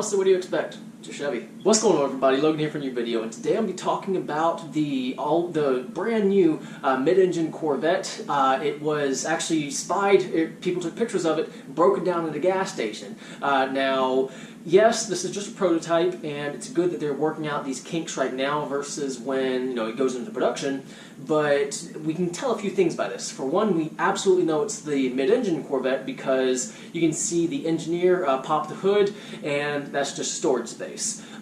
honestly, what do you expect? It's a Chevy. What's going on, everybody? Logan here for a new video, and today I'm going to be talking about the brand new mid-engine Corvette. It was actually spied. People took pictures of it, broken down at a gas station. Now, yes, this is just a prototype, and it's good that they're working out these kinks right now versus when it goes into production. But we can tell a few things by this. For one, we absolutely know it's the mid-engine Corvette because you can see the engineer pop the hood, and that's just storage space.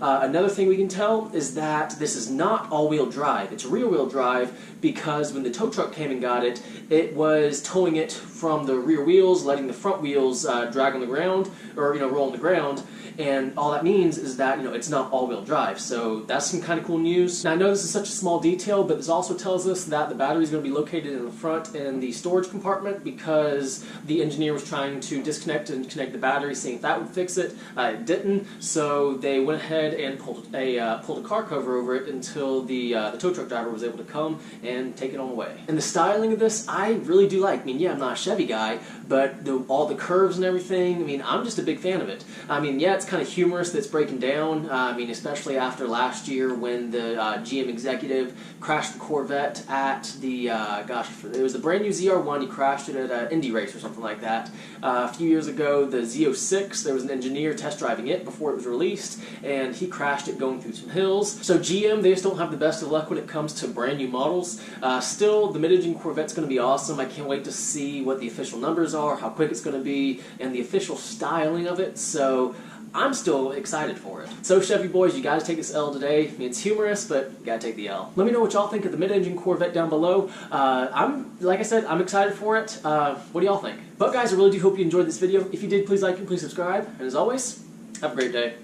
Another thing we can tell is that this is not all-wheel drive. It's rear-wheel drive because when the tow truck came and got it, it was towing it from the rear wheels, letting the front wheels drag on the ground, or roll on the ground. And all that means is that it's not all-wheel drive. So that's some kind of cool news. Now I know this is such a small detail, but this also tells us that the battery is going to be located in the front in the storage compartment because the engineer was trying to disconnect and connect the battery, seeing if that would fix it. It didn't, so they went ahead and pulled a car cover over it until the tow truck driver was able to come and take it on away. And the styling of this, I really do like. I mean, yeah, I'm not a Chevy guy, but all the curves and everything, I mean, I'm just a big fan of it. I mean, yeah, it's kind of humorous that it's breaking down. I mean, especially after last year when the GM executive crashed the Corvette at the, it was the brand new ZR1. He crashed it at an Indy race or something like that. A few years ago, the Z06, there was an engineer test driving it before it was released, and he crashed it going through some hills. So GM, they just don't have the best of luck when it comes to brand new models. Still, the mid-engine Corvette's going to be awesome. I can't wait to see what the official numbers are, how quick it's going to be, and the official styling of it. So I'm still excited for it. So Chevy boys, you gotta take this L today. I mean, it's humorous, but you gotta take the L. Let me know what y'all think of the mid-engine Corvette down below. Like I said, I'm excited for it. What do y'all think? But guys, I really do hope you enjoyed this video. If you did, please like and please subscribe. And as always, have a great day.